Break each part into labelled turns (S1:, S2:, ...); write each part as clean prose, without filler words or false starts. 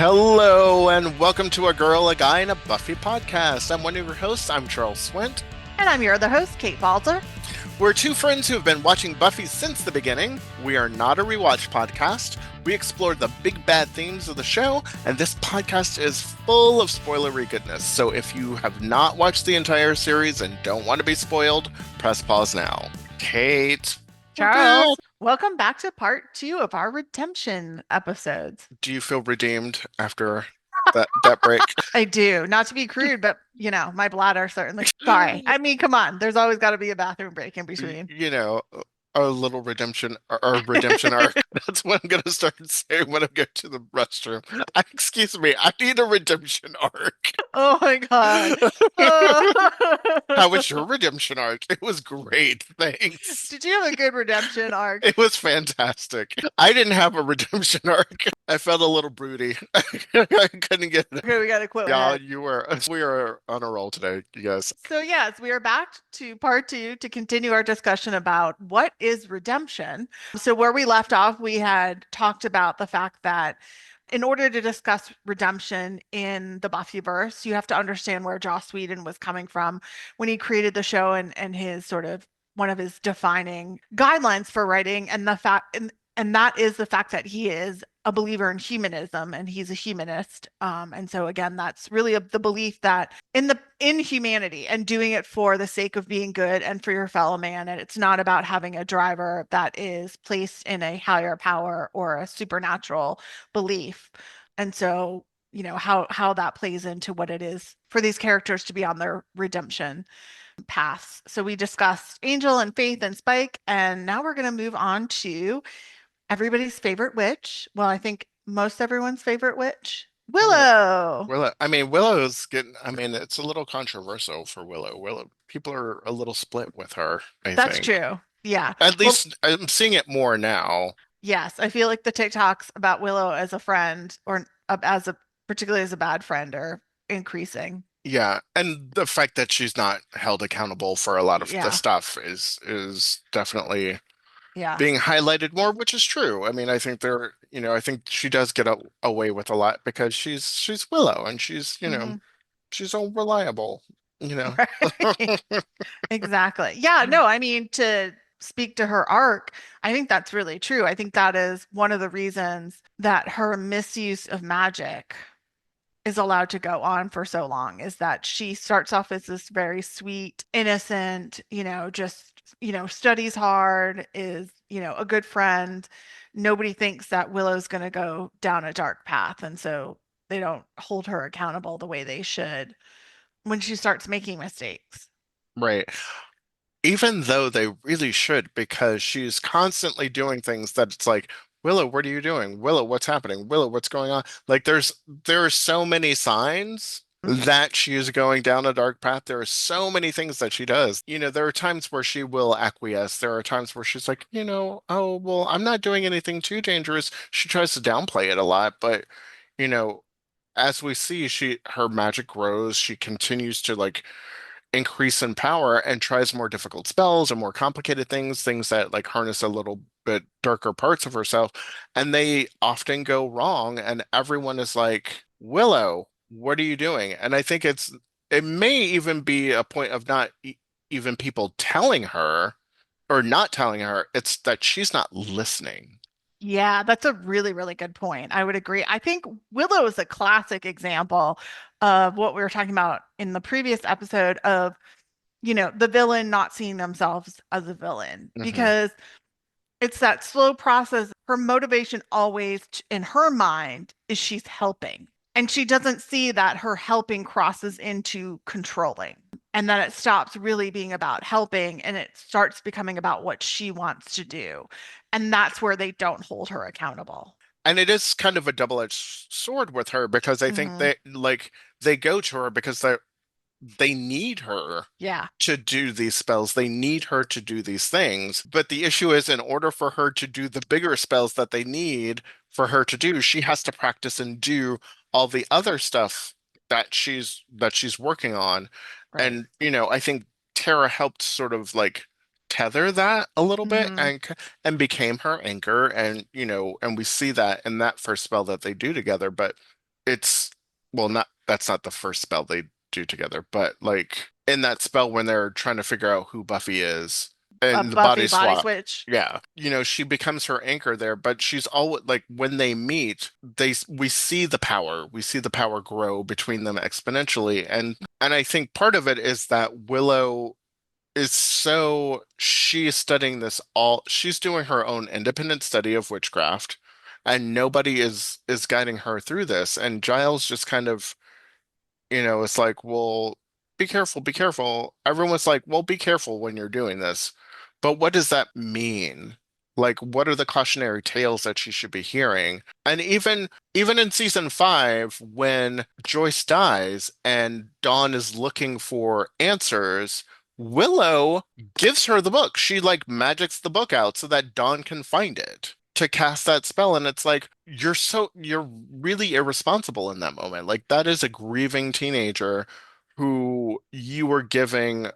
S1: Hello, and welcome to A Girl, a Guy, and a Buffy podcast. I'm one of your hosts. I'm Charles Swint.
S2: And I'm your other host, Kate Balzer.
S1: We're two friends who have been watching Buffy since the beginning. We are not a rewatch podcast. We explore the big bad themes of the show, and this podcast is full of spoilery goodness. So if you have not watched the entire series and don't want to be spoiled, press pause now. Kate.
S2: Charles, welcome back to part 2 of our redemption episodes.
S1: Do you feel redeemed after that break?
S2: I do. Not to be crude, but my bladder certainly. Sorry. I mean, come on. There's always got to be a bathroom break in between.
S1: A little redemption or redemption arc. That's what I'm gonna start saying when I go to the restroom. Excuse me, I need a redemption arc.
S2: Oh my God.
S1: How was your redemption arc? It was great, thanks.
S2: Did you have a good redemption arc?
S1: It was fantastic. I didn't have a redemption arc. I felt a little broody. I couldn't get it.
S2: Okay, we got to quit.
S1: Yeah, we are on a roll today, you guys.
S2: So yes, we are back to part 2 to continue our discussion about what is redemption. So where we left off, we had talked about the fact that in order to discuss redemption in the Buffyverse, you have to understand where Joss Whedon was coming from when he created the show and his sort of one of his defining guidelines for writing, and that is the fact that he is a believer in humanism and he's a humanist. And so again, that's really the belief that in humanity and doing it for the sake of being good and for your fellow man. And it's not about having a driver that is placed in a higher power or a supernatural belief. And so, how that plays into what it is for these characters to be on their redemption paths. So we discussed Angel and Faith and Spike, and now we're going to move on to everybody's favorite witch. Well, I think most everyone's favorite witch, Willow.
S1: It's a little controversial for Willow. People are a little split with her, I
S2: That's
S1: think.
S2: true. Yeah.
S1: At least I'm seeing it more now.
S2: Yes, I feel like the TikToks about Willow as a friend or particularly as a bad friend are increasing.
S1: Yeah, and the fact that she's not held accountable for a lot of the stuff is definitely
S2: Yeah.
S1: being highlighted more, which is true. I mean, I think I think she does get away with a lot because she's Willow and she's she's unreliable,
S2: Right. Exactly. Yeah, no, I mean, to speak to her arc, I think that's really true. I think that is one of the reasons that her misuse of magic is allowed to go on for so long, is that she starts off as this very sweet, innocent, just, studies hard, is, a good friend. Nobody thinks that Willow's going to go down a dark path. And so they don't hold her accountable the way they should when she starts making mistakes.
S1: Right. Even though they really should, because she's constantly doing things that it's like, Willow, what are you doing? Willow, what's happening? Willow, what's going on? Like there are so many signs that she is going down a dark path. There are so many things that she does. There are times where she will acquiesce. There are times where she's like, oh, well, I'm not doing anything too dangerous. She tries to downplay it a lot, but you know, as we see, her magic grows. She continues to like increase in power and tries more difficult spells and more complicated things that like harness a little bit darker parts of herself, and they often go wrong, and everyone is like, Willow, what are you doing? And I think it may even be a point of not even people telling her or not telling her, it's that she's not listening.
S2: Yeah, that's a really, really good point. I would agree. I think Willow is a classic example of what we were talking about in the previous episode of, the villain not seeing themselves as a villain, because it's that slow process. Her motivation always in her mind is she's helping. And she doesn't see that her helping crosses into controlling, and that it stops really being about helping and it starts becoming about what she wants to do. And that's where they don't hold her accountable.
S1: And it is kind of a double-edged sword with her, because I think they go to her because they need her to do these spells. They need her to do these things. But the issue is, in order for her to do the bigger spells that they need for her to do, she has to practice and do all the other stuff that she's working on. Right. And, I think Tara helped sort of like tether that a little bit and became her anchor. And, and we see that in that first spell that they do together. But it's well, not that's not the first spell they do together, but like in that spell when they're trying to figure out who Buffy is and the body
S2: Buffy body
S1: swap.
S2: switch.
S1: Yeah, she becomes her anchor there, but she's always like when they meet, we see the power. We see the power grow between them exponentially, and I think part of it is that Willow is she's studying this all she's doing her own independent study of witchcraft, and nobody is guiding her through this, and Giles just kind of it's like, well, be careful, be careful. Everyone's like, well, be careful when you're doing this. But what does that mean? Like, what are the cautionary tales that she should be hearing? And even in season 5, when Joyce dies and Dawn is looking for answers, Willow gives her the book. She like magics the book out so that Dawn can find it to cast that spell. And it's like, you're really irresponsible in that moment. Like that is a grieving teenager who you were giving,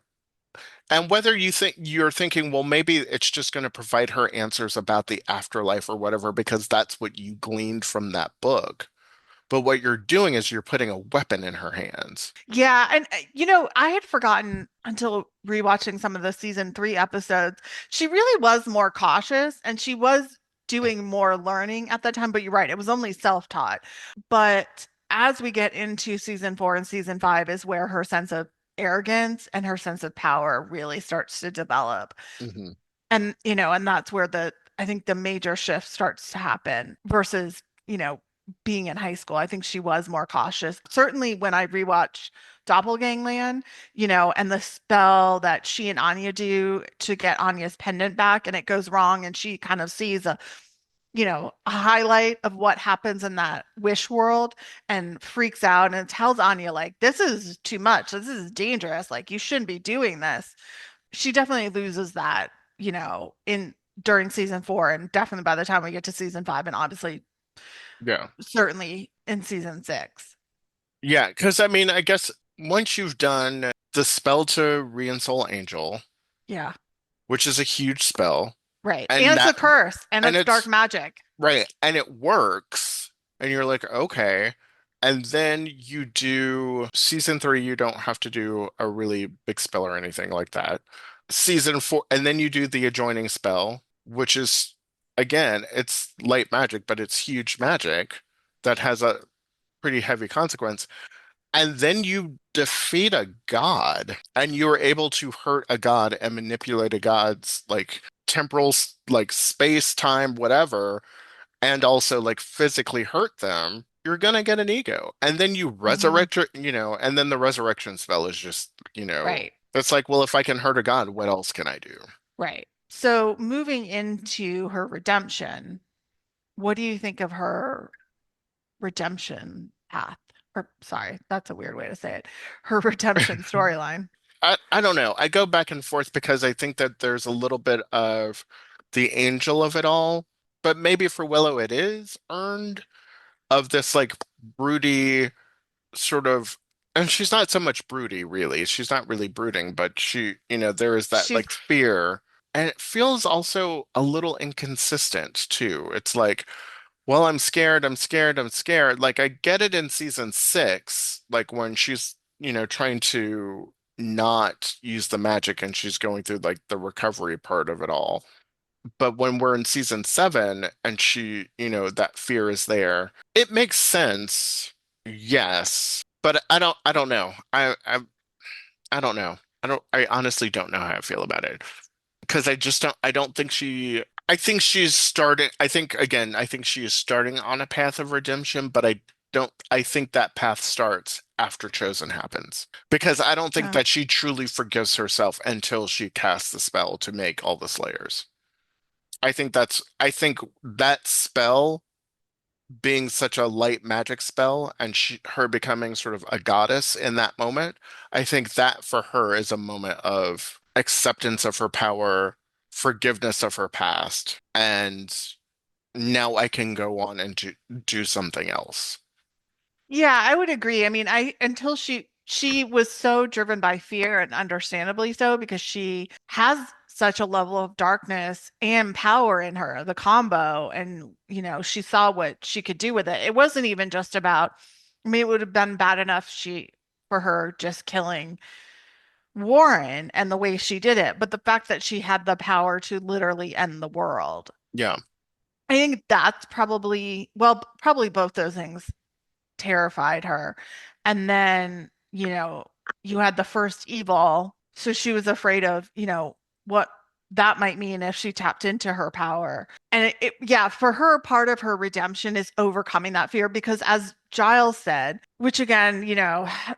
S1: and whether you're thinking, well, maybe it's just going to provide her answers about the afterlife or whatever, because that's what you gleaned from that book. But what you're doing is you're putting a weapon in her hands.
S2: Yeah, and I had forgotten until rewatching some of the season 3 episodes. She really was more cautious and she was doing more learning at that time, but you're right, it was only self-taught. But as we get into season 4 and season 5 is where her sense of arrogance and her sense of power really starts to develop.
S1: Hmm.
S2: And that's where I think the major shift starts to happen versus, being in high school. I think she was more cautious. Certainly when I rewatch Doppelgangland, and the spell that she and Anya do to get Anya's pendant back and it goes wrong and she kind of sees a highlight of what happens in that wish world and freaks out and tells Anya like this is too much. This is dangerous. Like you shouldn't be doing this. She definitely loses that, in during season 4 and definitely by the time we get to season 5 and obviously
S1: Yeah.
S2: certainly in season 6.
S1: Yeah, because I mean, I guess once you've done the spell to re-ensoul Angel,
S2: Yeah,
S1: which is a huge spell,
S2: right.
S1: and
S2: And it's a
S1: that
S2: curse and
S1: and
S2: it's dark
S1: it's
S2: magic.
S1: right, and it works, and you're like, okay. And then you do season 3, you don't have to do a really big spell or anything like that. Season 4, and then you do the adjoining spell, which is again, it's light magic, but it's huge magic that has a pretty heavy consequence. And then you defeat a god, and you are able to hurt a god and manipulate a god's like temporal, like space, time, whatever, and also like physically hurt them. You're gonna get an ego. And then you
S2: Hmm.
S1: resurrect, and then the resurrection spell is just,
S2: Right,
S1: it's like, well, if I can hurt a god, what else can I do?
S2: right. So moving into her redemption, what do you think of her redemption path? Or sorry, that's a weird way to say it. Her redemption storyline.
S1: I don't know. I go back and forth because I think that there's a little bit of the angel of it all, but maybe for Willow it is earned of this like broody sort of, and she's not so much broody really. She's not really brooding, but there is that
S2: She's
S1: like fear, and it feels also a little inconsistent too. It's like, well, I'm scared, I'm scared, I'm scared. Like I get it in season 6, like when she's, trying to not use the magic and she's going through like the recovery part of it all. But when we're in season 7 and she, that fear is there, it makes sense. Yes. But I don't know. I don't know. I honestly don't know how I feel about it. Because I don't think I think she's starting, I think, again, I think she is starting on a path of redemption, but I think that path starts after Chosen happens. Because I don't think
S2: uh,
S1: that she truly forgives herself until she casts the spell to make all the Slayers. I think that spell being such a light magic spell and her becoming sort of a goddess in that moment, I think that for her is a moment of acceptance of her power, forgiveness of her past, and now I can go on and do something else.
S2: yeah, I would agree. I mean, I until she was so driven by fear and understandably so because she has such a level of darkness and power in her, the combo. And, she saw what she could do with it. It wasn't even just about, I mean, it would have been bad enough for her just killing Warren and the way she did it, but the fact that she had the power to literally end the world.
S1: Yeah.
S2: I think that's probably, well, probably both those things terrified her. And then, you had the first evil. So she was afraid of, what that might mean if she tapped into her power. And yeah, for her, part of her redemption is overcoming that fear because as Giles said, which again,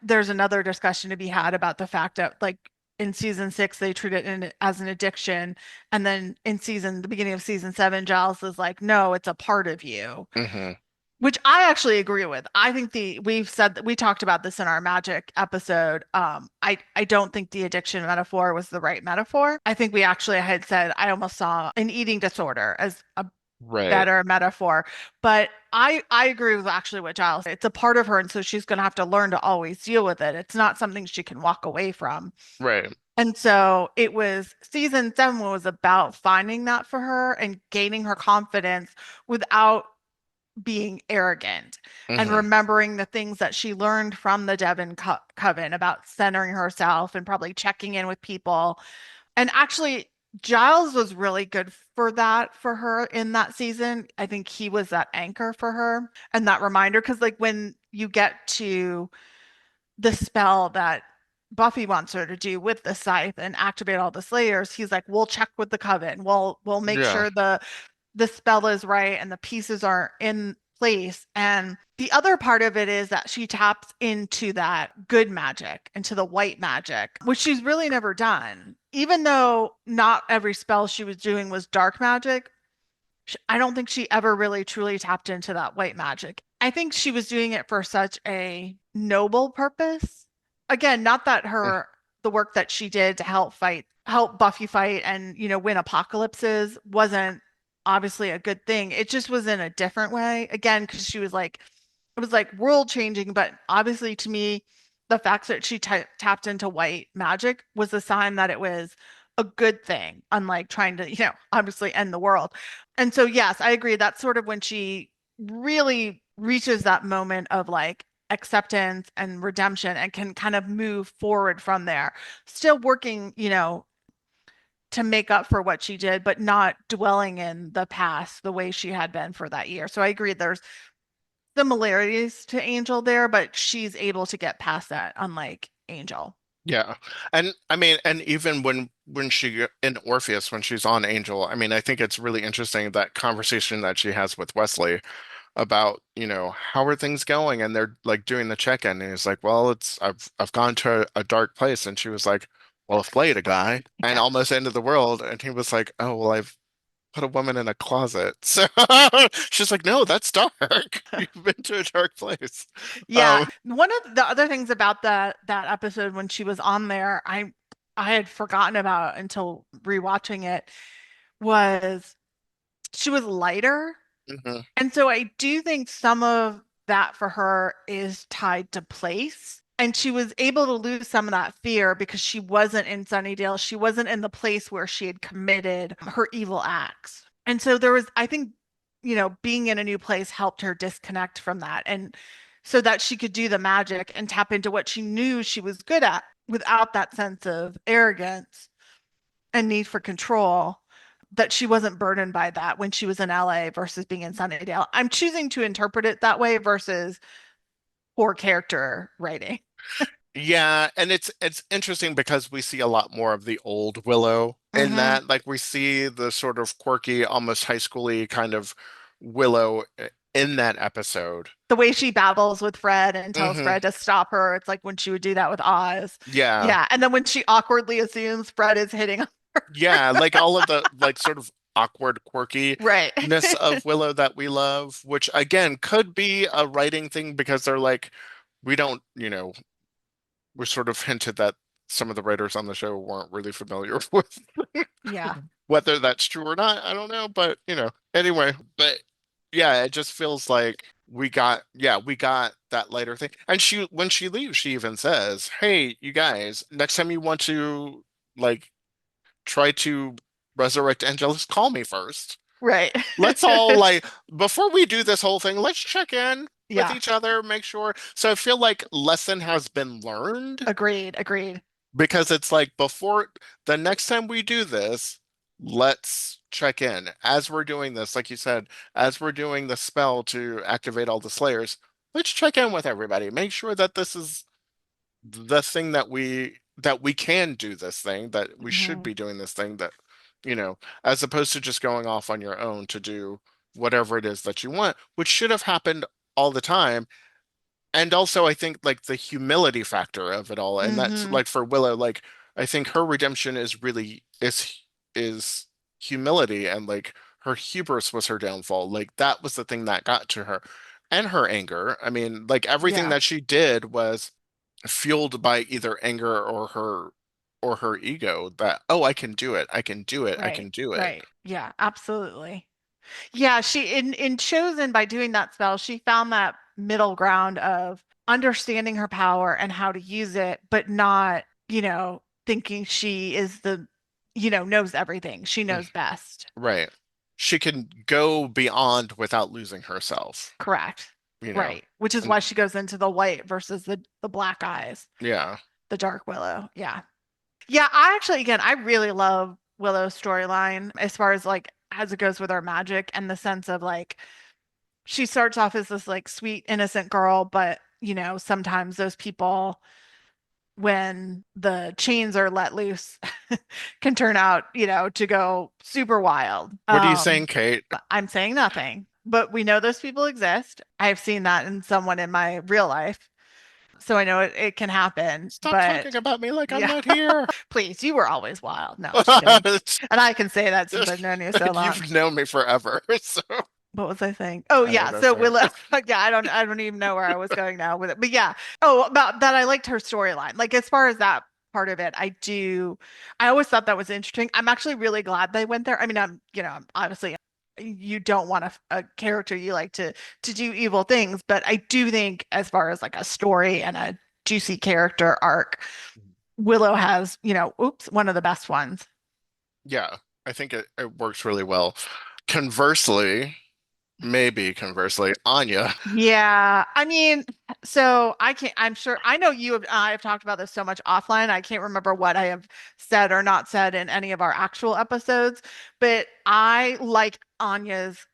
S2: there's another discussion to be had about the fact that like in season 6, they treat it as an addiction. And then the beginning of season 7, Giles is like, no, it's a part of you.
S1: Hmm.
S2: Which I actually agree with. I think we've said that we talked about this in our magic episode. I don't think the addiction metaphor was the right metaphor. I think we actually had said I almost saw an eating disorder as a
S1: Right.
S2: better metaphor. But I agree with actually what Giles said. It's a part of her, and so she's going to have to learn to always deal with it. It's not something she can walk away from.
S1: Right.
S2: And so it was season 7 was about finding that for her and gaining her confidence without being arrogant and
S1: Hmm.
S2: remembering the things that she learned from the Coven about centering herself and probably checking in with people. And actually, Giles was really good for that for her in that season. I think he was that anchor for her and that reminder. Because, like, when you get to the spell that Buffy wants her to do with the scythe and activate all the Slayers, he's like, "We'll check with the Coven. We'll make
S1: Yeah.
S2: sure the spell is right and the pieces are in place." And the other part of it is that she taps into that good magic, into the white magic, which she's really never done. Even though not every spell she was doing was dark magic, I don't think she ever really truly tapped into that white magic. I think she was doing it for such a noble purpose. Again, not that the work that she did to help Buffy fight and, win apocalypses wasn't obviously a good thing. It just was in a different way. Again, because she was like, it was like world changing, but obviously to me, the fact that she tapped into white magic was a sign that it was a good thing, unlike trying to, obviously end the world. And so, yes, I agree. That's sort of when she really reaches that moment of like acceptance and redemption and can kind of move forward from there. Still working, to make up for what she did, but not dwelling in the past the way she had been for that year. So I agree there's similarities to Angel there, but she's able to get past that, unlike Angel.
S1: Yeah. And I mean, and even when she in Orpheus, when she's on Angel, I mean, I think it's really interesting that conversation that she has with Wesley about, how are things going? And they're like doing the check-in, and he's like, well, I've gone to a dark place. And she was like, well, I've played a guy and
S2: Yeah.
S1: almost ended the world. And he was like, oh, well, I've put a woman in a closet. So she's like, no, that's dark. You've been to a dark place.
S2: Yeah.
S1: Um,
S2: One of the other things about that episode when she was on there, I had forgotten about until rewatching it, was she was lighter.
S1: mhm.
S2: And so I do think some of that for her is tied to place. And she was able to lose some of that fear because she wasn't in Sunnydale. She wasn't in the place where she had committed her evil acts. And so there was, I think, being in a new place helped her disconnect from that. And so that she could do the magic and tap into what she knew she was good at without that sense of arrogance and need for control, that she wasn't burdened by that when she was in LA versus being in Sunnydale. I'm choosing to interpret it that way versus poor character writing.
S1: Yeah, and it's interesting because we see a lot more of the old Willow in
S2: Hmm.
S1: that. Like we see the sort of quirky, almost high schooly kind of Willow in that episode.
S2: The way she babbles with Fred and tells
S1: Hmm.
S2: Fred to stop her, it's like when she would do that with Oz.
S1: Yeah.
S2: Yeah. And then when she awkwardly assumes Fred is hitting on her.
S1: Yeah, like all of the like sort of awkward
S2: Right.
S1: quirkiness of Willow that we love, which again could be a writing thing because they're like we don't, we're sort of hinted that some of the writers on the show weren't really familiar with
S2: Yeah.
S1: whether that's true or not, I don't know, but anyway, but yeah, it just feels like we got that lighter thing. And when she leaves, she even says, "Hey, you guys, next time you want to like try to resurrect Angelus, call me first.
S2: Right.
S1: Let's all like before we do this whole thing, let's check in with
S2: Yeah.
S1: each other, make sure. So I feel like lesson has been learned
S2: Agreed. Agreed.
S1: because it's like before the next time we do this, let's check in. As we're doing this, like you said, as we're doing the spell to activate all the Slayers, let's check in with everybody. Make sure that this is the thing that we can do this thing, that we should
S2: Mhm.
S1: be doing this thing, that as opposed to just going off on your own to do whatever it is that you want, which should have happened all the time. And also I think like the humility factor of it all, and that's
S2: Mhm.
S1: like for Willow, like I think her redemption is humility, and like her hubris was her downfall. Like that was the thing that got to her. And her anger. I mean, like everything
S2: Yeah.
S1: that she did was fueled by either anger or her ego that, oh, I can do it. I can do it. I
S2: Right.
S1: can do it.
S2: Right. Yeah, absolutely. Yeah, she in Chosen by doing that spell, she found that middle ground of understanding her power and how to use it, but not, thinking she is knows everything. She
S1: Mm,
S2: knows best.
S1: right. She can go beyond without losing herself,
S2: Correct.
S1: you know.
S2: Right. Which is why
S1: And
S2: she goes into the white versus the black eyes,
S1: yeah.
S2: the dark Willow. Yeah. Yeah, I actually, again, I really love Willow's storyline as far as like as it goes with her magic and the sense of like she starts off as this like sweet, innocent girl, but sometimes those people, when the chains are let loose, can turn out, to go super wild.
S1: What are you saying, Kate?
S2: I'm saying nothing, but we know those people exist. I've seen that in someone in my real life. So I know it can happen,
S1: Stop talking
S2: but
S1: about me like I'm
S2: yeah,
S1: not here.
S2: please, you were always wild. No, just kidding. And I can say that since I've known you so long.
S1: You've known me forever, so
S2: What was I saying? Oh
S1: I don't
S2: yeah,
S1: know,
S2: so
S1: sir.
S2: Willow. Yeah, I don't even know where I was going now with it. But yeah. Oh, about that I liked her storyline. Like as far as that part of it, I always thought that was interesting. I'm actually really glad they went there. I mean, obviously you don't want a character you like to do evil things, but I do think as far as like a story and a juicy character arc, Willow has, one of the best ones.
S1: Yeah, I think it works really well. Conversely, maybe conversely, Anya.
S2: Yeah, I mean, so I can't, I'm sure, I know you and I have talked about this so much offline. I can't remember what I have said or not said in any of our actual episodes, but I like Anya's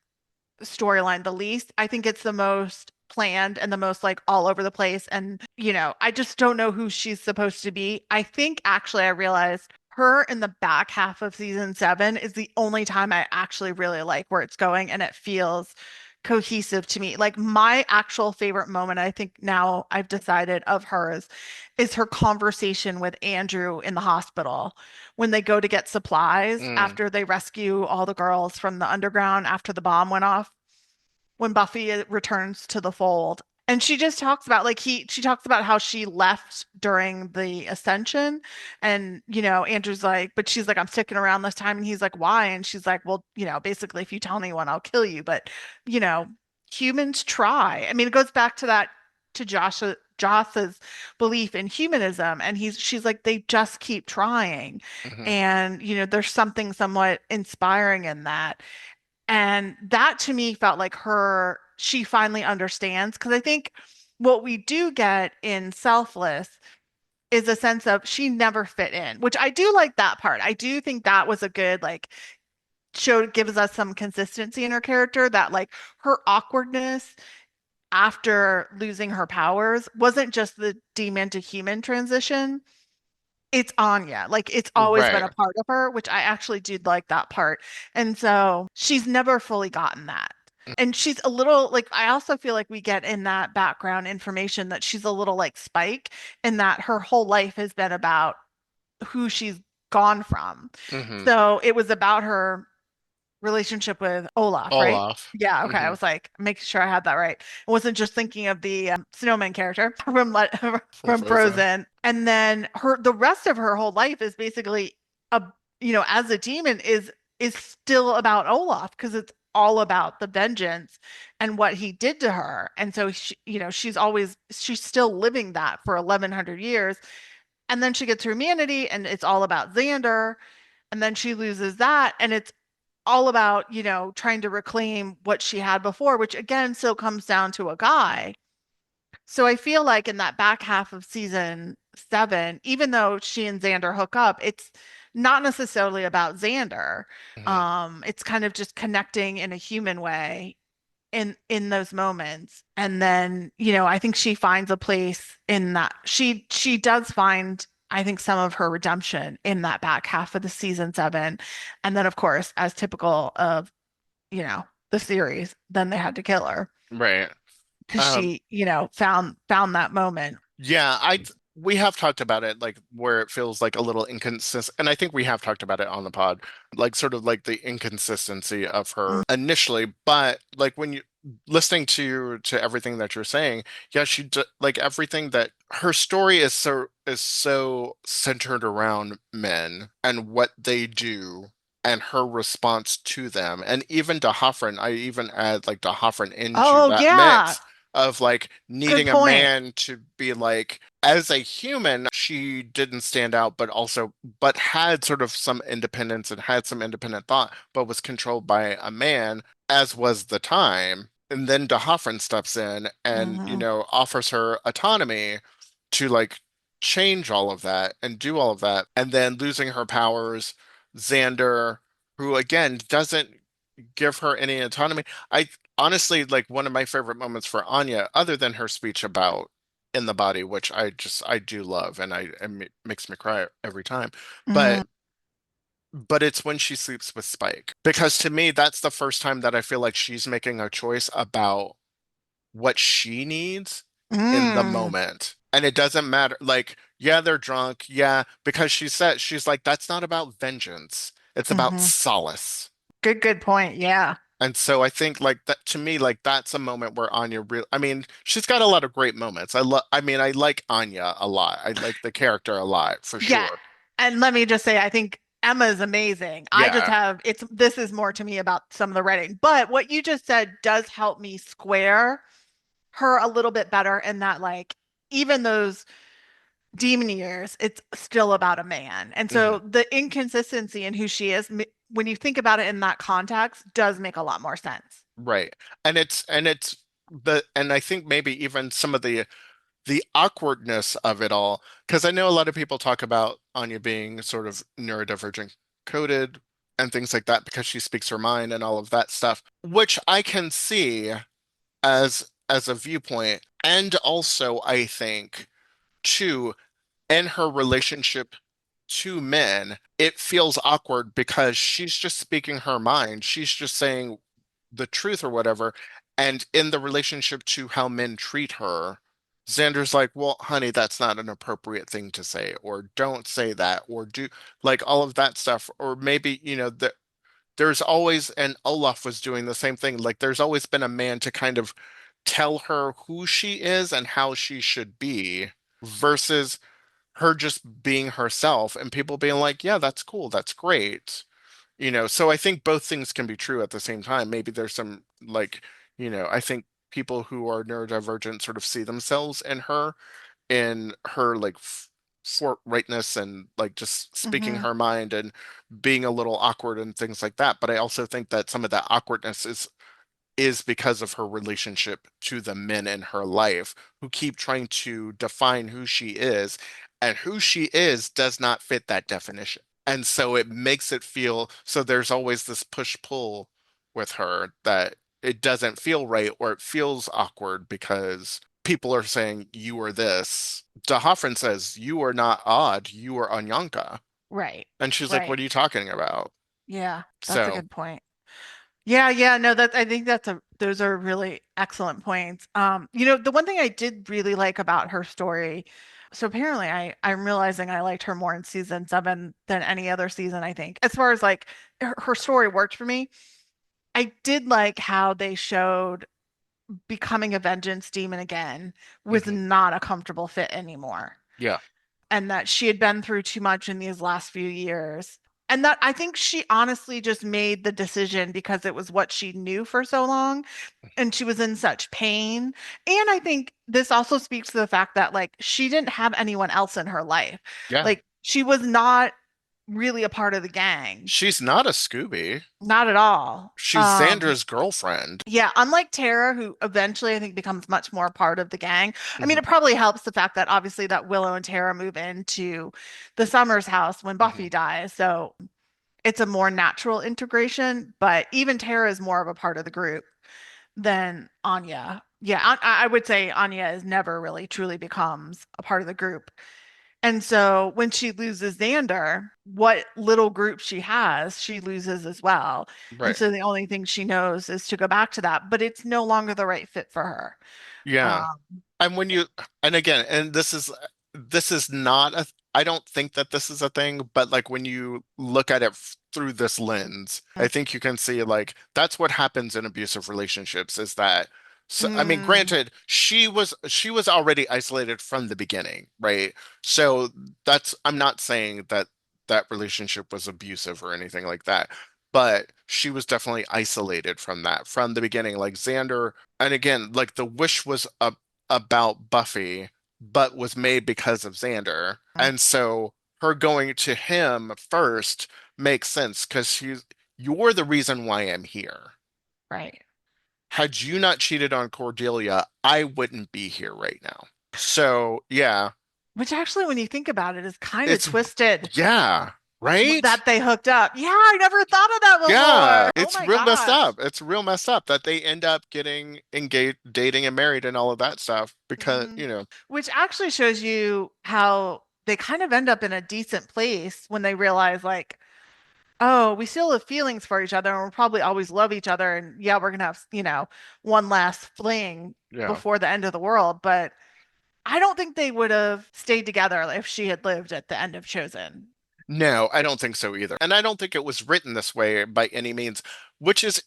S2: storyline the least. I think it's the most planned and the most like all over the place. And, I just don't know who she's supposed to be. I think actually I realized her in the back half of season 7 is the only time I actually really like where it's going and it feels cohesive to me. Like my actual favorite moment, I think now I've decided of hers is her conversation with Andrew in the hospital when they go to get supplies
S1: Mm.
S2: after they rescue all the girls from the underground after the bomb went off, when Buffy returns to the fold. And she just talks about like she talks about how she left during the ascension. And, Andrew's like, but she's like, I'm sticking around this time. And he's like, why? And she's like, well, basically, if you tell anyone, I'll kill you. But, you know, humans try. I mean, it goes back to that, to Joss's belief in humanism. And she's like, they just keep trying.
S1: Hmm.
S2: And, there's something somewhat inspiring in that. And that to me felt like she finally understands. Because I think what we do get in Selfless is a sense of she never fit in, which I do like that part. I do think that was a good, like, show, gives us some consistency in her character that, like, her awkwardness after losing her powers wasn't just the demon to human transition. It's Anya. Like it's always been
S1: Right.
S2: a part of her, which I actually did like that part. And so she's never fully gotten that. And she's a little like, I also feel like we get in that background information that she's a little like Spike, in that her whole life has been about who she's gone from.
S1: Hmm.
S2: So it was about her relationship with Olaf, right?
S1: Olaf.
S2: Yeah, okay. I
S1: Hmm.
S2: was like making sure I had that right. I wasn't just thinking of the snowman character
S1: From
S2: from
S1: Frozen.
S2: Frozen. And then the rest of her whole life is basically a as a demon is still about Olaf because it's all about the vengeance and what he did to her. And so she's still living that for 1100 years. And then she gets her humanity and it's all about Xander, and then she loses that, and it's all about, trying to reclaim what she had before, which again still comes down to a guy. So I feel like in that back half of season 7, even though she and Xander hook up, it's not necessarily about Xander.
S1: Mhm.
S2: It's kind of just connecting in a human way in those moments. And then, I think she finds a place in that. She does find, I think, some of her redemption in that back half of the season 7. And then, of course, as typical of, the series, then they had to kill her
S1: Right.
S2: because
S1: Um,
S2: she, found that moment.
S1: yeah, we have talked about it, like where it feels like a little inconsistent, and I think we have talked about it on the pod, like sort of like the inconsistency of her initially, but like when you listening to everything that you're saying, yeah, like everything that her story is so centered around men and what they do. And her response to them, and even D'Hoffryn, I even add like D'Hoffryn into
S2: Oh,
S1: that
S2: yeah.
S1: mix of like
S2: Good
S1: needing a
S2: point.
S1: man to be like, as a human, she didn't stand out, but had sort of some independence and had some independent thought, but was controlled by a man, as was the time. And then De Hoffryn steps in and,
S2: Hmm.
S1: offers her autonomy to like change all of that and do all of that. And then losing her powers, Xander, who again doesn't give her any autonomy. I honestly like one of my favorite moments for Anya, other than her speech about in the body, which I do love, and it makes me cry every time.
S2: Hmm.
S1: But it's when she sleeps with Spike, because to me that's the first time that I feel like she's making a choice about what she needs in the
S2: Mm.
S1: moment. And it doesn't matter. Like, yeah, they're drunk. Yeah, because she's like, that's not about vengeance. It's about
S2: Hmm.
S1: solace.
S2: Good point. Yeah.
S1: And so I think like that to me, like that's a moment where Anya real I mean, she's got a lot of great moments. I mean, I like Anya a lot. I like the character a lot for
S2: Yeah.
S1: sure.
S2: And let me just say, I think Emma's amazing. I just
S1: Yeah.
S2: have this is more to me about some of the writing. But what you just said does help me square her a little bit better in that, like, even those demon years, it's still about a man. And
S1: Hmm.
S2: so the inconsistency in who she is, when you think about it in that context, does make a lot more sense.
S1: Right. And it's and I think maybe even some of the awkwardness of it all, because I know a lot of people talk about Anya being sort of neurodivergent coded and things like that because she speaks her mind and all of that stuff, which I can see as a viewpoint. And also I think too, in her relationship to men, it feels awkward because she's just speaking her mind. She's just saying the truth or whatever. And in the relationship to how men treat her, Xander's like, well, honey, that's not an appropriate thing to say, or don't say that, or do like all of that stuff. Or maybe, there's always, and Olaf was doing the same thing. Like there's always been a man to kind of tell her who she is and how she should be versus her just being herself and people being like, yeah, that's cool, that's great. So I think both things can be true at the same time. Maybe there's some like, I think people who are neurodivergent sort of see themselves in her like forthrightness and like just speaking
S2: Hmm.
S1: her mind and being a little awkward and things like that. But I also think that some of that awkwardness is because of her relationship to the men in her life who keep trying to define who she is, and who she is does not fit that definition. And so it makes it feel so there's always this push-pull with her that it doesn't feel right or it feels awkward because people are saying you are this. De Hoffman says you are not odd, you are Anyanka.
S2: Right.
S1: And she's like,
S2: Right.
S1: what are you talking about?
S2: Yeah, that's a
S1: So,
S2: good point. Yeah, yeah, no, I think those are really excellent points. The one thing I did really like about her story, so apparently I'm realizing I liked her more in season 7 than any other season, I think. As far as like her story worked for me, I did like how they showed becoming a vengeance demon again was
S1: mhm.
S2: not a comfortable fit anymore,
S1: Yeah,
S2: and that she had been through too much in these last few years. And that I think she honestly just made the decision because it was what she knew for so long, and she was in such pain. And I think this also speaks to the fact that like she didn't have anyone else in her life.
S1: yeah.
S2: Like she was not really a part of the gang.
S1: She's not a Scooby.
S2: Not at all.
S1: She's Xander's girlfriend.
S2: Yeah, unlike Tara, who eventually I think becomes much more part of the gang. I mean,
S1: Hmm.
S2: it probably helps the fact that obviously that Willow and Tara move into the Summers house when
S1: Hmm.
S2: Buffy dies. So it's a more natural integration, but even Tara is more of a part of the group than Anya. Yeah, I would say Anya is never really truly becomes a part of the group. And so when she loses Xander, what little group she has, she loses as well. And
S1: Right.
S2: so the only thing she knows is to go back to that, but it's no longer the right fit for her.
S1: Yeah.
S2: Um,
S1: And when you, and again, and this is not a, I don't think that this is a thing, but like when you look at it through this lens, I think you can see like that's what happens in abusive relationships is that, so, I mean,
S2: mm,
S1: granted, she was already isolated from the beginning, right? So that's, I'm not saying that that relationship was abusive or anything like that, but she was definitely isolated from that from the beginning. Like Xander, and again, like the wish was about Buffy, but was made because of Xander. And so her going to him first makes sense because you're the reason why I'm here.
S2: right.
S1: Had you not cheated on Cordelia, I wouldn't be here right now. So, yeah,
S2: Which actually, when you think about it, is kind of
S1: it's,
S2: twisted
S1: yeah, right?
S2: that they hooked up. Yeah, I never thought of that
S1: Yeah,
S2: before. Oh
S1: it's
S2: my
S1: real messed
S2: gosh.
S1: up. It's real messed up that they end up getting engaged, dating and married and all of that stuff because,
S2: Mhm.
S1: you know,
S2: Which actually shows you how they kind of end up in a decent place when they realize, like, oh, we still have feelings for each other and we'll probably always love each other. And yeah, we're gonna have, one last fling
S1: yeah.
S2: before the end of the world. But I don't think they would have stayed together if she had lived at the end of Chosen.
S1: No, I don't think so either. And I don't think it was written this way by any means, which is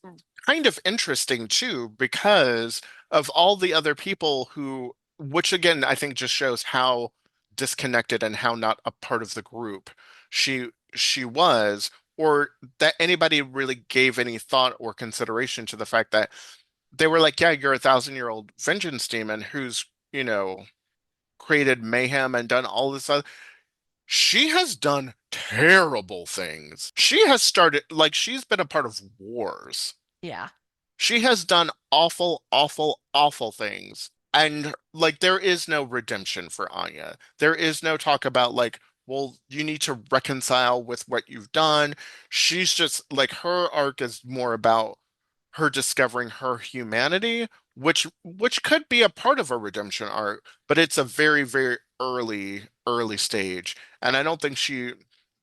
S1: kind of interesting too, because of all the other people who, which again, I think just shows how disconnected and how not a part of the group she was, or that anybody really gave any thought or consideration to the fact that they were like, yeah, you're a 1,000-year-old vengeance demon who's, you know, created mayhem and done all this other she has done terrible things. She has started, like, she's been a part of wars.
S2: Yeah.
S1: She has done awful, awful, awful things. And, like, there is no redemption for Anya. There is no talk about, like, well, you need to reconcile with what you've done. She's just, like, her arc is more about her discovering her humanity, which could be a part of a redemption arc, but it's a very, very early stage. And I don't think she,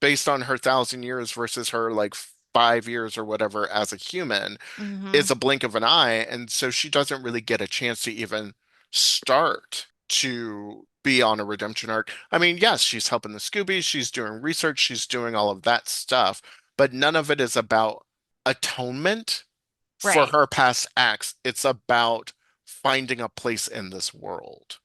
S1: based on her 1,000 years versus her like 5 years or whatever as a human,
S2: Hmm.
S1: is a blink of an eye. And so she doesn't really get a chance to even start to be on a redemption arc. I mean, yes, she's helping the Scoobies, she's doing research, she's doing all of that stuff, but none of it is about atonement for
S2: Right.
S1: her past acts. It's about finding a place in this world.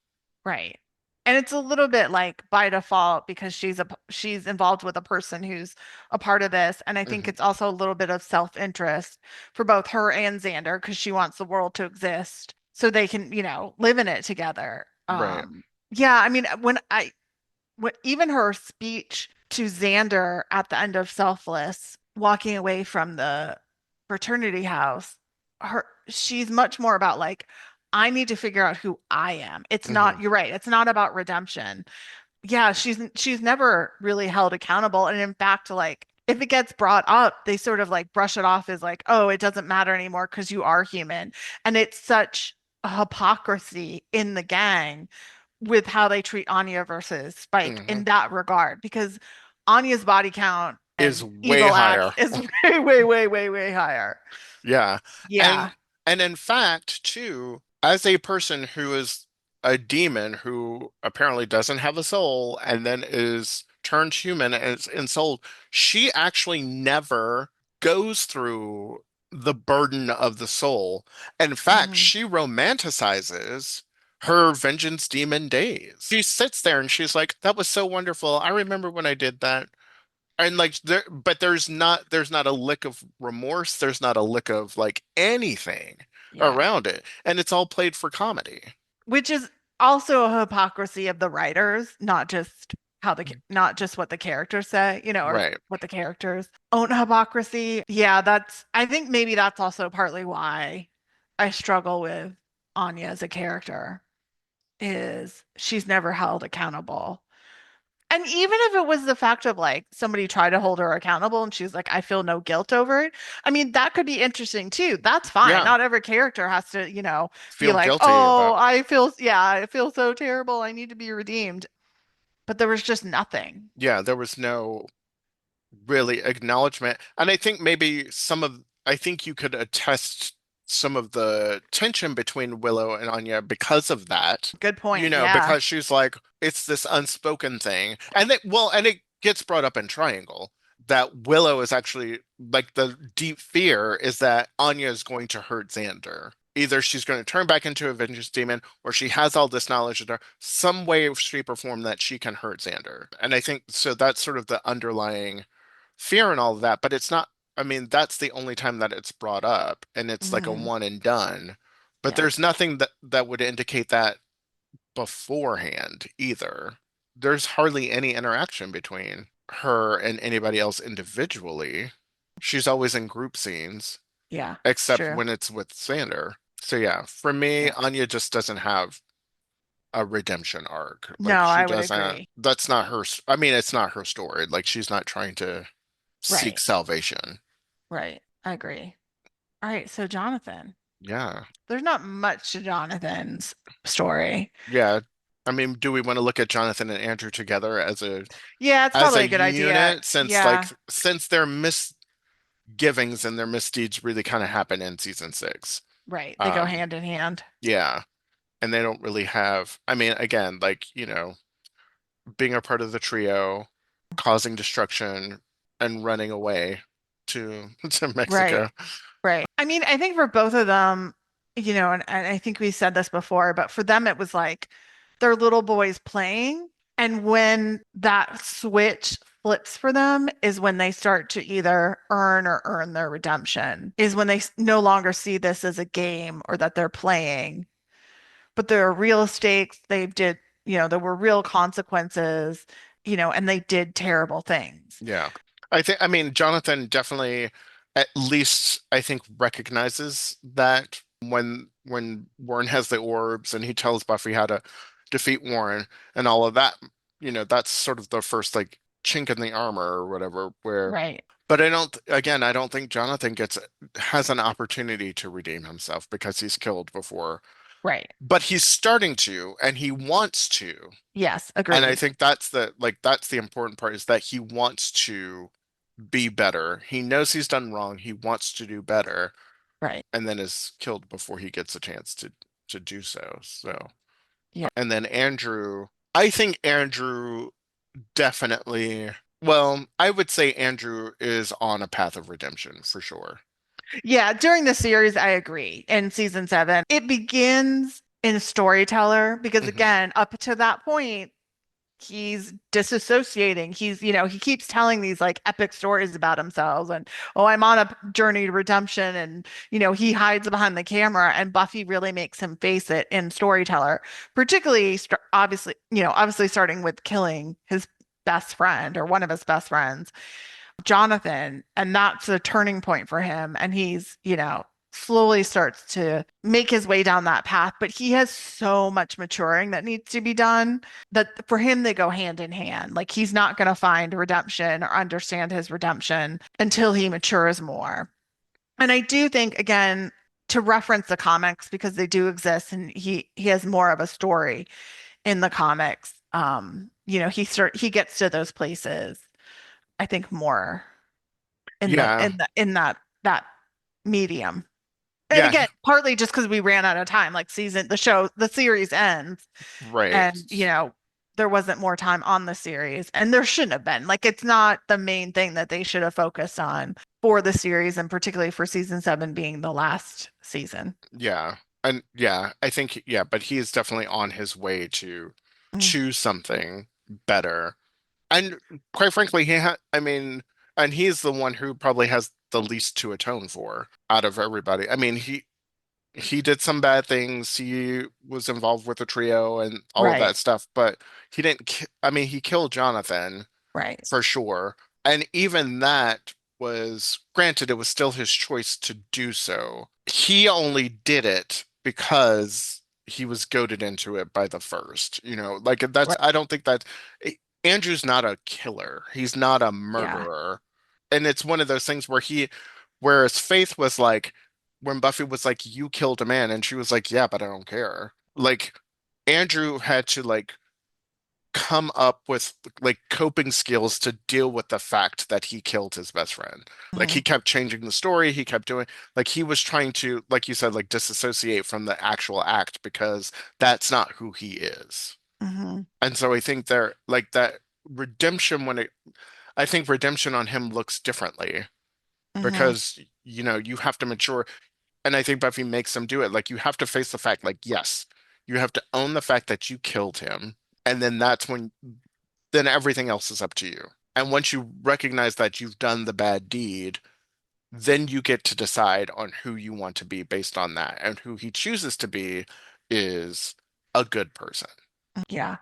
S2: Right. And it's a little bit like by default because she's involved with a person who's a part of this. And I think
S1: Hmm.
S2: it's also a little bit of self-interest for both her and Xander because she wants the world to exist so they can, live in it together.
S1: Right.
S2: Yeah, I mean, when even her speech to Xander at the end of Selfless, walking away from the fraternity house, she's much more about like, I need to figure out who I am. It's
S1: Hmm.
S2: not, you're right, it's not about redemption. Yeah, she's never really held accountable. And in fact, like if it gets brought up, they sort of like brush it off as like, oh, it doesn't matter anymore because you are human. And it's such a hypocrisy in the gang with how they treat Anya versus Spike
S1: Hmm.
S2: in that regard, because Anya's body count
S1: Is
S2: and
S1: way
S2: evil acts
S1: higher.
S2: is way, way, way, way, way higher.
S1: Yeah.
S2: Yeah.
S1: And in fact, too, as a person who is a demon who apparently doesn't have a soul and then is turned human and is ensouled, she actually never goes through the burden of the soul. In fact,
S2: Mhm.
S1: she romanticizes her vengeance demon days. She sits there and she's like, that was so wonderful. I remember when I did that. And like there, but there's not a lick of remorse. There's not a lick of like anything
S2: Yeah.
S1: around it. And it's all played for comedy.
S2: Which is also a hypocrisy of the writers, not just. how not just what the characters say, or
S1: Right.
S2: what the characters own hypocrisy. Yeah, I think maybe that's also partly why I struggle with Anya as a character is she's never held accountable. And even if it was the fact of like somebody tried to hold her accountable and she's like, I feel no guilt over it. I mean, that could be interesting too. That's fine.
S1: Yeah.
S2: Not every character has to, be
S1: Feel
S2: like,
S1: guilty
S2: oh,
S1: about.
S2: yeah, I feel so terrible. I need to be redeemed. But there was just nothing.
S1: Yeah, there was no really acknowledgement. And I think maybe I think you could attest some of the tension between Willow and Anya because of that.
S2: Good point. Yeah.
S1: Because she's like, it's this unspoken thing. And it gets brought up in Triangle that Willow is actually like the deep fear is that Anya is going to hurt Xander. Either she's going to turn back into a vengeance demon or she has all this knowledge in her, some way, shape, or form that she can hurt Xander. And I think so that's sort of the underlying fear and all of that, but it's not, I mean, that's the only time that it's brought up, and it's like a
S2: Hmm.
S1: one and done. But
S2: Yeah.
S1: there's nothing that would indicate that beforehand either. There's hardly any interaction between her and anybody else individually. She's always in group scenes,
S2: Yeah. It's
S1: except
S2: true.
S1: when it's with Xander. So yeah, for me,
S2: Yeah.
S1: Anya just doesn't have a redemption arc.
S2: No,
S1: Like she
S2: I would
S1: doesn't,
S2: agree.
S1: that's not her, I mean, it's not her story. Like she's not trying to seek
S2: Right.
S1: salvation.
S2: Right. I agree. All right. So, Jonathan,
S1: Yeah.
S2: there's not much to Jonathan's story.
S1: Yeah. I mean, do we want to look at Jonathan and Andrew together
S2: Yeah, it's
S1: as
S2: probably
S1: a
S2: a good idea.
S1: unit since
S2: Yeah.
S1: their misgivings and their misdeeds really kind of happen in season 6.
S2: Right. They go
S1: Um
S2: hand in hand.
S1: yeah, and they don't really have I mean again, being a part of the trio, causing destruction and running away to to
S2: Right.
S1: Mexico.
S2: Right. I mean, I think for both of them, and I think we said this before, but for them, it was like they're little boys playing. And when that switch flips for them is when they start to either earn their redemption, is when they no longer see this as a game or that they're playing, but there are real stakes. There were real consequences, and they did terrible things.
S1: Yeah. I mean, Jonathan definitely at least I think recognizes that when Warren has the orbs and he tells Buffy how to defeat Warren and all of that, that's sort of the first like chink in the armor or whatever where
S2: Right.
S1: but I don't think Jonathan has an opportunity to redeem himself because he's killed before.
S2: Right.
S1: But he's starting to and he wants to.
S2: Yes,
S1: And I
S2: agreed.
S1: think that's the important part is that he wants to be better. He knows he's done wrong. He wants to do better,
S2: Right.
S1: and then is killed before he gets a chance to do so. So,
S2: Yeah.
S1: and then I think Andrew definitely, well, I would say Andrew is on a path of redemption for sure.
S2: Yeah, during the series, I agree. In season 7, it begins in storyteller because
S1: Hmm.
S2: again, up to that point, he's disassociating. He keeps telling these like epic stories about himself and, oh, I'm on a journey to redemption. And, he hides behind the camera and Buffy really makes him face it in storyteller, particularly obviously starting with killing his best friend or one of his best friends. Jonathan, and that's a turning point for him. And he's, slowly starts to make his way down that path, but he has so much maturing that needs to be done that for him, they go hand in hand. Like he's not going to find redemption or understand his redemption until he matures more. And I do think, again, to reference the comics because they do exist and he has more of a story in the comics. He gets to those places I think more
S1: Yeah,
S2: in that medium. And
S1: yeah,
S2: again, partly just because we ran out of time, like the series ends,
S1: right.
S2: and there wasn't more time on the series, and there shouldn't have been. Like it's not the main thing that they should have focused on for the series, and particularly for season 7 being the last season.
S1: Yeah. And yeah, I think, yeah, but he is definitely on his way to
S2: Mm.
S1: choose something better. And quite frankly, I mean, and he's the one who probably has the least to atone for out of everybody. I mean, he did some bad things. He was involved with the trio and all of
S2: Right.
S1: that stuff, but he didn't. I mean, he killed Jonathan
S2: Right.
S1: for sure. And even that was, granted, it was still his choice to do so. He only did it because he was goaded into it by the first. Like that's,
S2: Right.
S1: I don't think that Andrew's not a killer. He's not a
S2: Yeah.
S1: murderer. And it's one of those things whereas Faith was like, when Buffy was like, you killed a man, and she was like, yeah, but I don't care. Like, Andrew had to like come up with like coping skills to deal with the fact that he killed his best friend. Like
S2: Hmm.
S1: he kept changing the story, he kept doing like he was trying to, like you said, like disassociate from the actual act because that's not who he is.
S2: Hmm.
S1: And so I think there like that redemption when it I think redemption on him looks differently
S2: Hmm.
S1: because you have to mature, and I think Buffy makes him do it. Like you have to face the fact like yes, you have to own the fact that you killed him, and then everything else is up to you. And once you recognize that you've done the bad deed, then you get to decide on who you want to be based on that. And who he chooses to be is a good person.
S2: Yeah.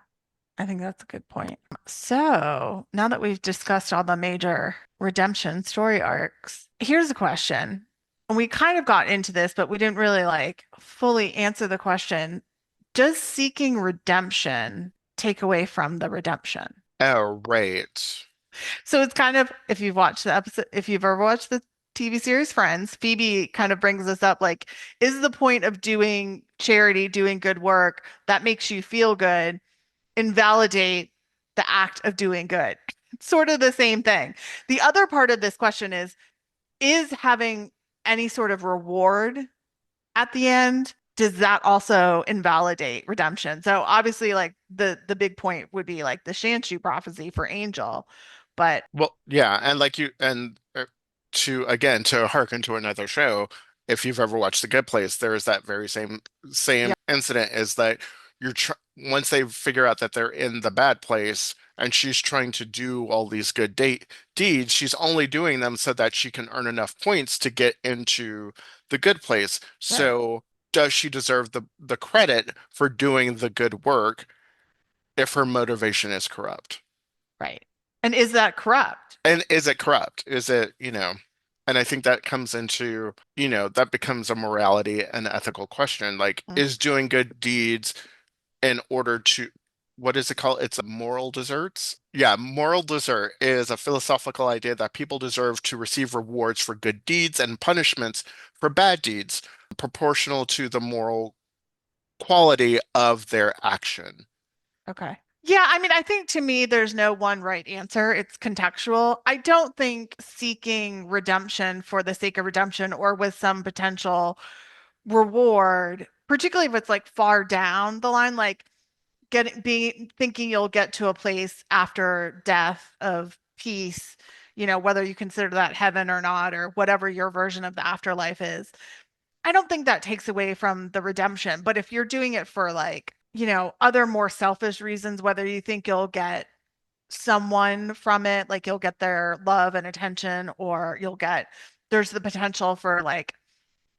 S2: I think that's a good point. So now that we've discussed all the major redemption story arcs, here's a question. And we kind of got into this, but we didn't really like fully answer the question. Does seeking redemption take away from the redemption?
S1: Oh, right.
S2: So it's kind of, if you've watched the episode, if you've ever watched the TV series Friends, Phoebe kind of brings this up like, is the point of doing charity, doing good work that makes you feel good, invalidate the act of doing good? It's sort of the same thing. The other part of this question is having any sort of reward at the end, does that also invalidate redemption? So obviously, like the big point would be like the Shanshu prophecy for Angel, but
S1: Well, yeah, and like you and to again to hearken to another show, if you've ever watched The Good Place, there is that very same
S2: yeah,
S1: incident is that once they figure out that they're in the bad place and she's trying to do all these good deeds, she's only doing them so that she can earn enough points to get into the good place.
S2: right,
S1: So does she deserve the credit for doing the good work if her motivation is corrupt?
S2: right. And is that corrupt?
S1: And is it corrupt? Is it, and I think that comes into, that becomes a morality and ethical question. Like,
S2: Mm,
S1: is doing good deeds in order to, what is it called? It's a moral deserts. Yeah, moral desert is a philosophical idea that people deserve to receive rewards for good deeds and punishments for bad deeds proportional to the moral quality of their action.
S2: okay. Yeah, I mean, I think to me, there's no one right answer. It's contextual. I don't think seeking redemption for the sake of redemption or with some potential reward, particularly if it's like far down the line, like getting being thinking you'll get to a place after death of peace, whether you consider that heaven or not, or whatever your version of the afterlife is. I don't think that takes away from the redemption. But if you're doing it for like, other more selfish reasons, whether you think you'll get someone from it, like you'll get their love and attention, or there's the potential for like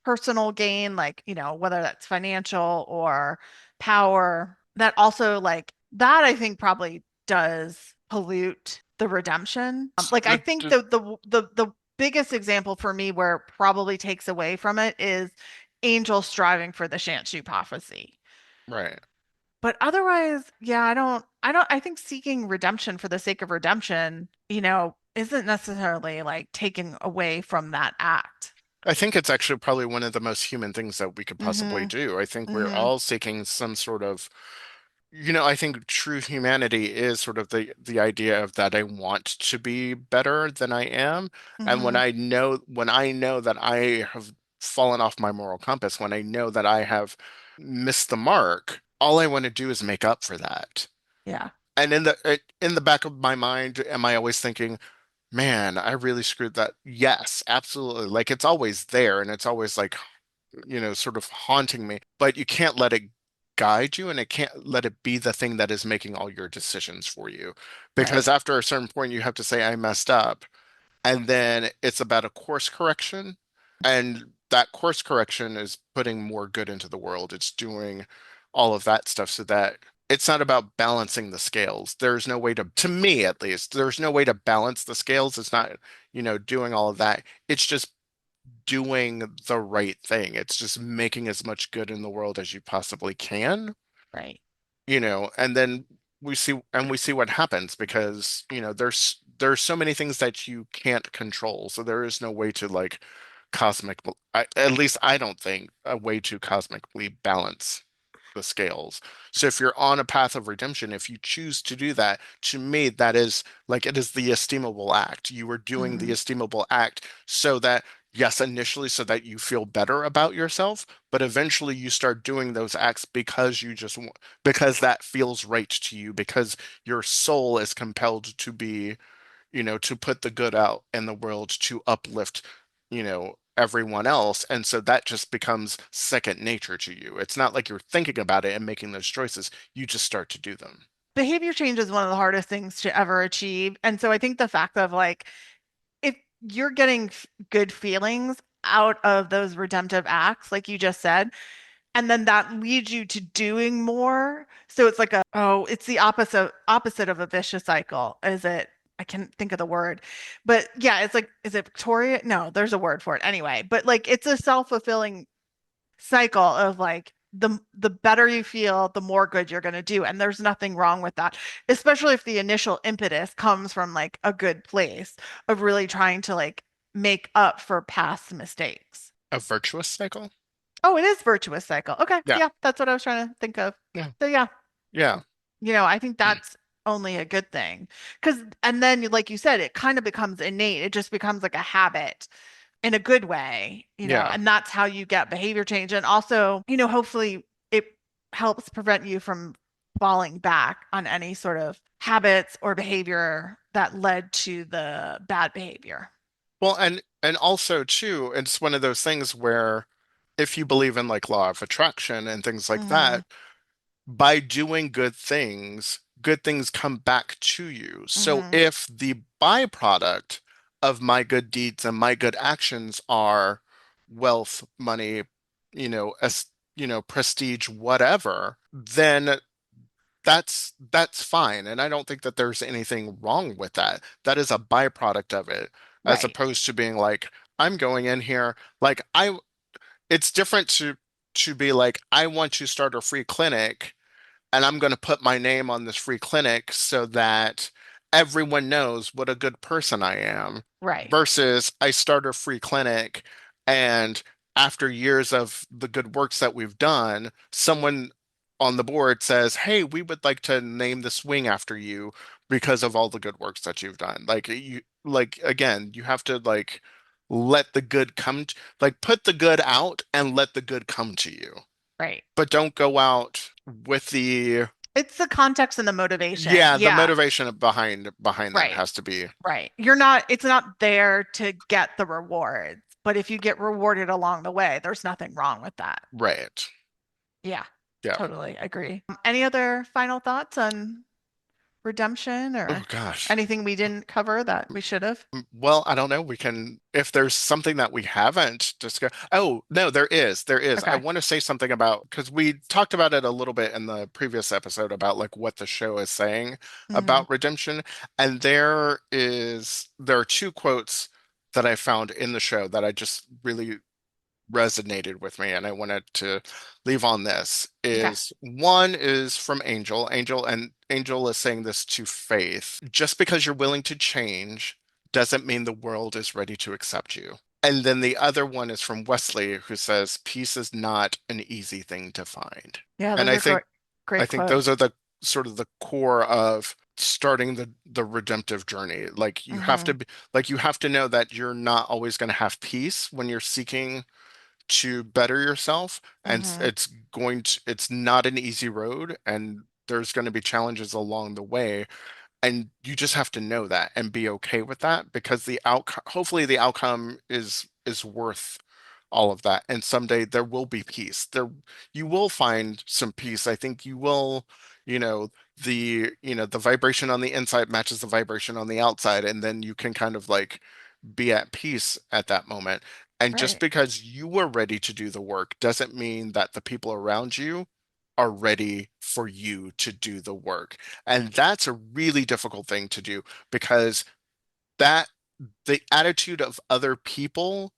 S2: personal gain, like, whether that's financial or power, that also like that I think probably does pollute the redemption. Like I think the biggest example for me where it probably takes away from it is Angel striving for the Shanshu prophecy.
S1: Right.
S2: But otherwise, yeah, I think seeking redemption for the sake of redemption, isn't necessarily like taking away from that act.
S1: I think it's actually probably one of the most human things that we could possibly
S2: Hmm.
S1: do. I think we're
S2: Hmm.
S1: all seeking some sort of, I think true humanity is sort of the idea of that I want to be better than I am. And when
S2: Hmm.
S1: I know that I have fallen off my moral compass, when I know that I have missed the mark, all I want to do is make up for that.
S2: Yeah.
S1: And in the back of my mind, am I always thinking, man, I really screwed that. Yes, absolutely. Like it's always there and it's always like, sort of haunting me, but you can't let it guide you and it can't let it be the thing that is making all your decisions for you. Because
S2: Right.
S1: after a certain point, you have to say, I messed up. And then it's about a course correction. And that course correction is putting more good into the world. It's doing all of that stuff so that it's not about balancing the scales. There's no way to me at least, there's no way to balance the scales. It's not, doing all of that. It's just doing the right thing. It's just making as much good in the world as you possibly can,
S2: Right.
S1: and then we see what happens because, there's so many things that you can't control. So there is no way to like at least I don't think a way to cosmically balance the scales. So if you're on a path of redemption, if you choose to do that, to me, that is like it is the esteemable act. You are doing the
S2: Hmm.
S1: esteemable act so that, yes, initially so that you feel better about yourself, but eventually you start doing those acts because because that feels right to you, because your soul is compelled to be, to put the good out in the world, to uplift, everyone else. And so that just becomes second nature to you. It's not like you're thinking about it and making those choices. You just start to do them.
S2: Behavior change is one of the hardest things to ever achieve. And so I think the fact of like, if you're getting good feelings out of those redemptive acts, like you just said, and then that leads you to doing more. So it's like it's the opposite of a vicious cycle. Is it? I can't think of the word, but yeah, it's like, is it Victoria? No, there's a word for it anyway. But like, it's a self-fulfilling cycle of like the better you feel, the more good you're going to do, and there's nothing wrong with that, especially if the initial impetus comes from like a good place of really trying to like make up for past mistakes.
S1: A virtuous cycle?
S2: Oh, it is virtuous cycle. Okay.
S1: Yeah.
S2: Yeah, that's what I was trying to think of.
S1: Yeah.
S2: So yeah,
S1: Yeah.
S2: I think that's only a good thing. Because, and then, like you said, it kind of becomes innate. It just becomes like a habit in a good way,
S1: Yeah.
S2: and that's how you get behavior change. And also, hopefully it helps prevent you from falling back on any sort of habits or behavior that led to the bad behavior.
S1: Well, and also too, it's one of those things where if you believe in like law of attraction and things like
S2: Hmm.
S1: that, by doing good things come back to you. So
S2: Hmm.
S1: if the byproduct of my good deeds and my good actions are wealth, money, as prestige, whatever, then that's fine. And I don't think that there's anything wrong with that. That is a byproduct of it, as
S2: Right.
S1: opposed to being like, I'm going in here, like it's different to be like, I want to start a free clinic and I'm going to put my name on this free clinic so that everyone knows what a good person I am,
S2: Right.
S1: versus I start a free clinic and after years of the good works that we've done, someone on the board says, "Hey, we would like to name this wing after you because of all the good works that you've done." Like like again, you have to like let the good like put the good out and let the good come to you,
S2: Right.
S1: but don't go out with
S2: It's the context and the motivation.
S1: the
S2: Yeah.
S1: motivation behind that
S2: Right.
S1: has to be
S2: Right. It's not there to get the rewards, but if you get rewarded along the way, there's nothing wrong with that.
S1: right.
S2: Yeah,
S1: Yeah.
S2: totally agree. Any other final thoughts on redemption
S1: Oh
S2: or
S1: gosh.
S2: anything we didn't cover that we should have?
S1: Well, I don't know. We can, if there's something that we haven't discussed. Oh, no, there is. There is. I
S2: Okay.
S1: want to say something about, because we talked about it a little bit in the previous episode about like what the show is saying
S2: Hmm.
S1: about redemption. And there are two quotes that I found in the show that I just really resonated with me and I wanted to leave on this.
S2: Okay.
S1: Is one is from Angel is saying this to Faith. Just because you're willing to change doesn't mean the world is ready to accept you. And then the other one is from Wesley, who says peace is not an easy thing to find.
S2: Yeah,
S1: And
S2: those are great,
S1: I
S2: great
S1: think those
S2: quotes.
S1: are the sort of the core of starting the redemptive journey. Like you have to
S2: Hmm.
S1: be, like you have to know that you're not always going to have peace when you're seeking to better yourself, and
S2: Hmm.
S1: it's not an easy road, and there's going to be challenges along the way, and you just have to know that and be okay with that, because the outcome, hopefully the outcome is worth all of that, and someday there will be peace. You will find some peace. I think you will, you know the vibration on the inside matches the vibration on the outside, and then you can kind of like be at peace at that moment. And just
S2: Right.
S1: because you were ready to do the work doesn't mean that the people around you are ready for you to do the work. And that's a really difficult thing to do because that the attitude of other people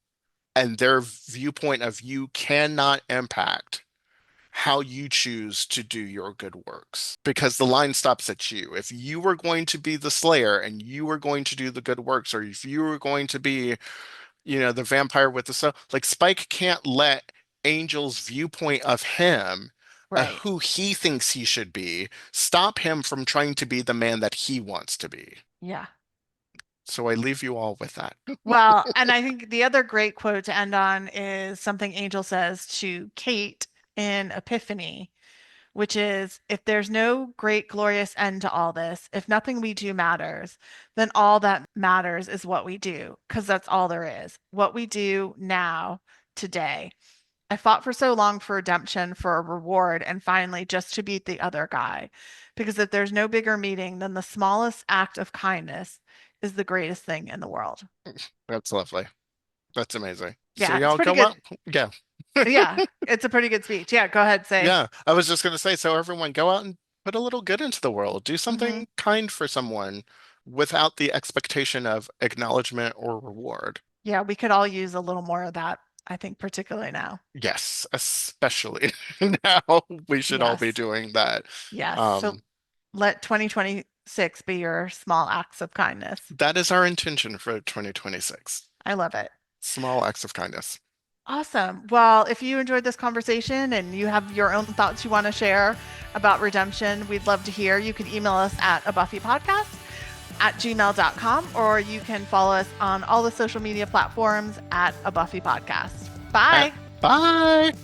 S1: and their viewpoint of you cannot impact how you choose to do your good works because the line stops at you. If you were going to be the Slayer and you were going to do the good works, or if you were going to be, the vampire with the soul, like Spike can't let Angel's viewpoint of him,
S2: Right.
S1: who he thinks he should be, stop him from trying to be the man that he wants to be.
S2: Yeah.
S1: So I leave you all with that.
S2: Well, and I think the other great quote to end on is something Angel says to Kate in Epiphany, which is, if there's no great, glorious end to all this, if nothing we do matters, then all that matters is what we do, because that's all there is. What we do now, today. I fought for so long for redemption, for a reward, and finally just to beat the other guy. Because if there's no bigger meaning, then the smallest act of kindness is the greatest thing in the world.
S1: That's lovely. That's amazing. So
S2: Yeah, it's
S1: y'all
S2: pretty
S1: go
S2: good.
S1: out. Yeah.
S2: Yeah, it's a pretty good speech. Yeah, go ahead, say.
S1: Yeah. I was just going to say, so everyone go out and put a little good into the world. Do
S2: Hmm.
S1: something kind for someone without the expectation of acknowledgement or reward.
S2: Yeah, we could all use a little more of that, I think, particularly now.
S1: Yes, especially now we should all be
S2: Yes,
S1: doing that.
S2: yes. So
S1: Um,
S2: let 2026 be your small acts of kindness.
S1: that is our intention for 2026.
S2: I love it.
S1: Small acts of kindness.
S2: Awesome. Well, if you enjoyed this conversation and you have your own thoughts you want to share about redemption, we'd love to hear. You can email us at a Buffy podcast at gmail.com, or you can follow us on all the social media platforms at a Buffy podcast.
S1: Uh,
S2: Bye.
S1: Bye.